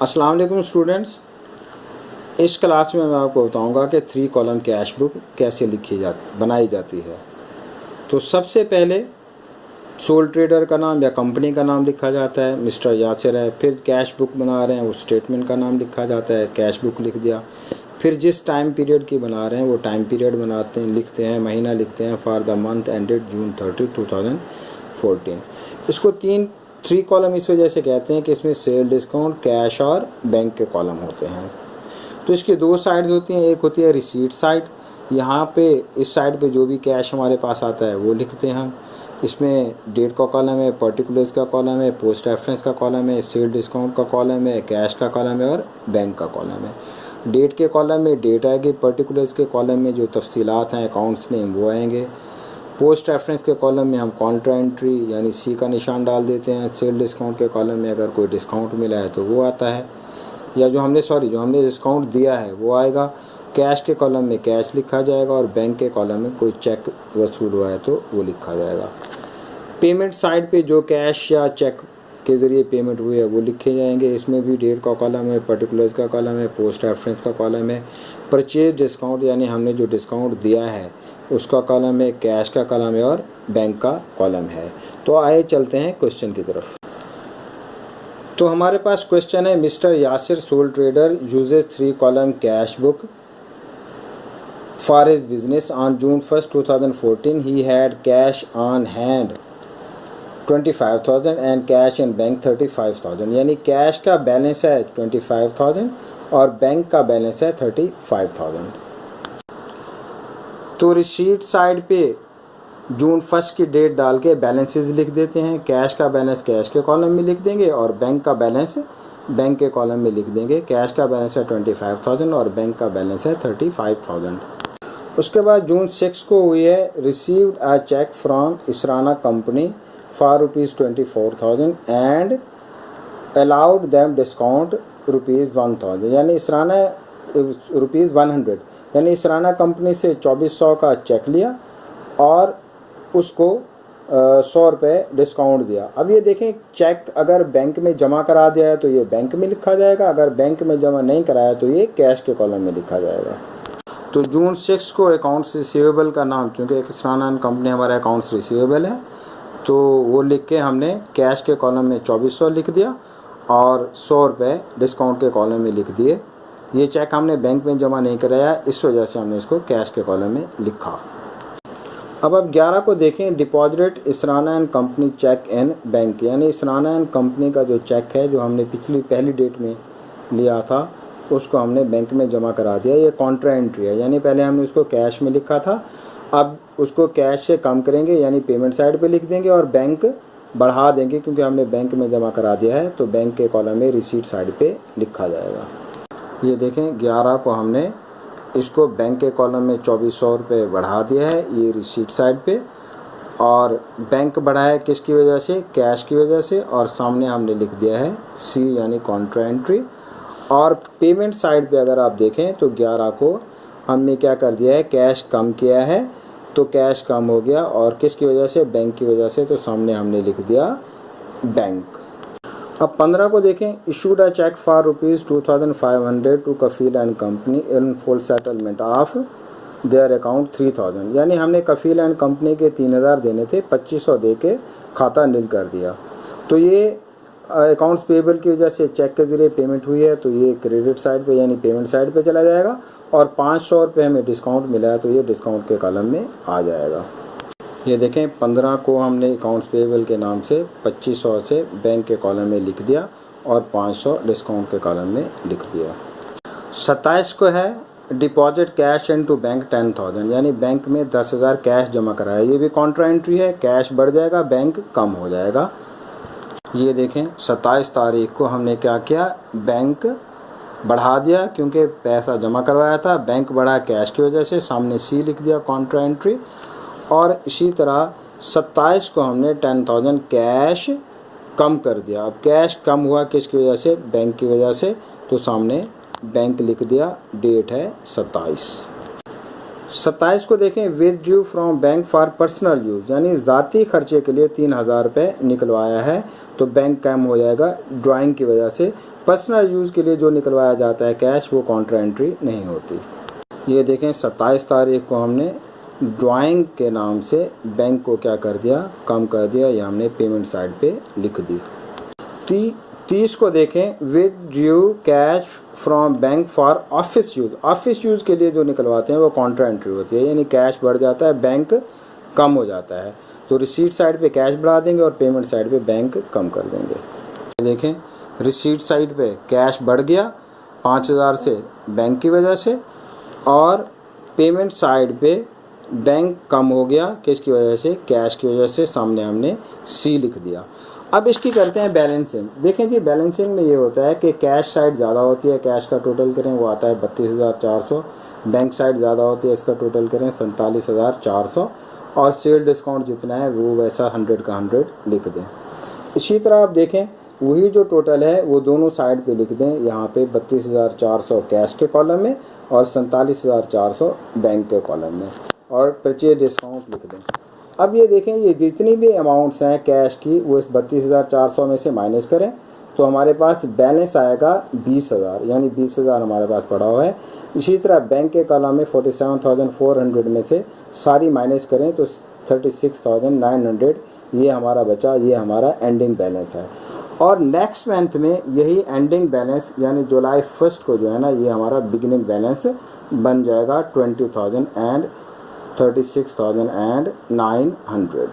अस्सलाम वालेकुम स्टूडेंट्स। इस क्लास में मैं आपको बताऊंगा कि 3 कॉलम कैश बुक कैसे बनाई जाती है। तो सबसे पहले सोल ट्रेडर का नाम या कंपनी का नाम लिखा जाता है, मिस्टर यासिर है। फिर कैश बुक बना रहे हैं, उस स्टेटमेंट का नाम लिखा जाता है, कैश बुक लिख दिया। फिर जिस टाइम पीरियड की बना रहे हैं वो टाइम पीरियड बनाते हैं, लिखते हैं, महीना लिखते हैं, फॉर द मंथ एंडेड जून 30, 2014। इसको 3 कॉलम इस वजह से कहते हैं कि इसमें सेल, डिस्काउंट, कैश और बैंक के कॉलम होते हैं। तो इसकी 2 साइड्स होती हैं। एक होती है रिसीट साइड, यहाँ पे इस साइड पे जो भी कैश हमारे पास आता है वो लिखते हैं हम। इसमें डेट का कॉलम है, पर्टिकुलर्स का कॉलम है, पोस्ट रेफरेंस का कॉलम है, सेल डिस्काउंट का कॉलम है, कैश का कॉलम है और बैंक का कॉलम है। डेट के कॉलम में डेट आएगी, पर्टिकुलर्स के कॉलम में जो तफसीलात हैं, अकाउंट्स नेम, वो आएंगे। पोस्ट रेफरेंस के कॉलम में हम कॉन्ट्रा एंट्री यानी सी का निशान डाल देते हैं। सेल डिस्काउंट के कॉलम में अगर कोई डिस्काउंट मिला है तो वो आता है, या जो हमने डिस्काउंट दिया है वो आएगा। कैश के कॉलम में कैश लिखा जाएगा और बैंक के कॉलम में कोई चेक वसूल हुआ है तो वो लिखा जाएगा। पेमेंट साइड पे जो कैश या चेक के ज़रिए पेमेंट हुई है वो लिखे जाएंगे। इसमें भी डेट का कॉलम है, पर्टिकुलर्स का कॉलम है, पोस्ट रेफरेंस का कॉलम है, परचेज डिस्काउंट यानी हमने जो डिस्काउंट दिया है उसका कॉलम है, कैश का कॉलम है और बैंक का कॉलम है। तो आइए चलते हैं क्वेश्चन की तरफ। तो हमारे पास क्वेश्चन है, mister Yasir soul trader uses 3 column cash book for his business on June 1, 2014। He had cash on hand 25,000 and cash in bank 35,000। यानी कैश का बैलेंस है 25,000 और बैंक का बैलेंस है 35,000। तो रिसीट साइड पे जून 1 की डेट डाल के बैलेंसेस लिख देते हैं। कैश का बैलेंस कैश के कॉलम में लिख देंगे और बैंक का बैलेंस बैंक के कॉलम में लिख देंगे। कैश का बैलेंस है 25,000 और बैंक का बैलेंस है 35,000। उसके बाद जून 6 को हुई है, received a cheque from Israna company for ₹24,000 and allowed them discount ₹1,000। यानी इसराना ₹100 यानी इसराना कंपनी से 2400 का चेक लिया और उसको 100 रुपये डिस्काउंट दिया। अब ये देखें, चेक अगर बैंक में जमा करा दिया है तो ये बैंक में लिखा जाएगा, अगर बैंक में जमा नहीं कराया तो ये कैश के कॉलम में लिखा जाएगा। तो जून 6 को अकाउंट्स रिसीवेबल का नाम, चूँकि एक इसराना कंपनी हमारा अकाउंट्स रिसीवेबल है, तो वो लिख के हमने कैश के कॉलम में 2400 लिख दिया और 100 रुपये डिस्काउंट के कॉलम में लिख दिए। ये चेक हमने बैंक में जमा नहीं कराया, इस वजह से हमने इसको कैश के कॉलम में लिखा। अब 11 को देखें, deposit Israna and company cheque in bank. यानी इसराना एंड कंपनी का जो चेक है जो हमने पहली डेट में लिया था उसको हमने बैंक में जमा करा दिया। ये कॉन्ट्रा एंट्री है, यानी पहले हमने उसको कैश में लिखा था, अब उसको कैश से कम करेंगे यानी पेमेंट साइड पे लिख देंगे और बैंक बढ़ा देंगे क्योंकि हमने बैंक में जमा करा दिया है, तो बैंक के कॉलम में रिसीट साइड पे लिखा जाएगा। ये देखें, 11 को हमने इसको बैंक के कॉलम में 2400 रुपये बढ़ा दिया है, ये रिसीट साइड पे, और बैंक बढ़ा है किसकी वजह से, कैश की वजह से, और सामने हमने लिख दिया है सी यानी कॉन्ट्रा एंट्री। और पेमेंट साइड पे अगर आप देखें तो 11 को हमने क्या कर दिया है, कैश कम किया है, तो कैश कम हो गया और किसकी वजह से, बैंक की वजह से, तो सामने हमने लिख दिया बैंक। अब 15 को देखें, issued a cheque for ₹2,500 to Kafeel and company in full settlement of their account 3,000। यानी हमने कफील एंड कंपनी के 3,000 देने थे, 2,500 दे के खाता नील कर दिया। तो ये अकाउंट्स पेबल की वजह से चेक के ज़रिए पेमेंट हुई है, तो ये क्रेडिट साइड पे यानी पेमेंट साइड पे चला जाएगा, और 500 रुपये हमें डिस्काउंट मिला है तो ये डिस्काउंट के कॉलम में आ जाएगा। ये देखें, 15 को हमने अकाउंट्स पेबल के नाम से 2,500 से बैंक के कॉलम में लिख दिया और 500 डिस्काउंट के कॉलम में लिख दिया। 27 को है, डिपॉजिट कैश इनटू बैंक 10,000। यानी बैंक में 10,000 कैश जमा कराया। ये भी कॉन्ट्रा एंट्री है, कैश बढ़ जाएगा, बैंक कम हो जाएगा। ये देखें, 27 तारीख को हमने क्या किया, बैंक बढ़ा दिया क्योंकि पैसा जमा करवाया था, बैंक बढ़ा कैश की वजह से, सामने सी लिख दिया कॉन्ट्रा एंट्री। और इसी तरह 27 को हमने 10,000 कैश कम कर दिया। अब कैश कम हुआ किसकी वजह से, बैंक की वजह से, तो सामने बैंक लिख दिया, डेट है 27। 27 को देखें, with due from bank for personal use, यानी ज़ाती खर्चे के लिए 3000 रुपये निकलवाया है तो बैंक कम हो जाएगा ड्राइंग की वजह से। पर्सनल यूज़ के लिए जो निकलवाया जाता है कैश, वो काउंटर एंट्री नहीं होती। ये देखें 27 तारीख को हमने ड्राइंग के नाम से बैंक को क्या कर दिया, कम कर दिया, या हमने पेमेंट साइड पे लिख दी। 30 को देखें, with due cash from bank for office use, office use के लिए जो निकलवाते हैं वो काउंटर एंट्री होती है, यानी कैश बढ़ जाता है, बैंक कम हो जाता है, तो रिसीट साइड पे कैश बढ़ा देंगे और पेमेंट साइड पे बैंक कम कर देंगे। देखें रिसीट साइड पे कैश बढ़ गया 5000 से बैंक की वजह से, और पेमेंट साइड पे बैंक कम हो गया किसकी वजह से, कैश की वजह से, सामने हमने सी लिख दिया। अब इसकी करते हैं बैलेंसिंग। देखें जी, बैलेंसिंग में ये होता है कि कैश साइड ज़्यादा होती है, कैश का टोटल करें वो आता है 32,400, बैंक साइड ज़्यादा होती है, इसका टोटल करें 47,400, और सेल डिस्काउंट जितना है वो वैसा 100 का 100 लिख दें। इसी तरह आप देखें वही जो टोटल है वो दोनों साइड पे लिख दें, यहाँ पे 32,400 कैश के कॉलम में और 47,400 बैंक के कॉलम में, और परचेज डिस्काउंट लिख दें। अब ये देखें, ये जितनी भी अमाउंट्स हैं कैश की वो इस 32,400 में से माइनस करें तो हमारे पास बैलेंस आएगा 20,000, यानी 20,000 हमारे पास पड़ा हुआ है। इसी तरह बैंक के कॉलम में 47,400 में से सारी माइनस करें तो 36,900 ये हमारा बचा, ये हमारा एंडिंग बैलेंस है। और नेक्स्ट मंथ में यही एंडिंग बैलेंस यानी जुलाई 1 को जो है ना, ये हमारा बिगिनिंग बैलेंस बन जाएगा 20,000 एंड 36,900।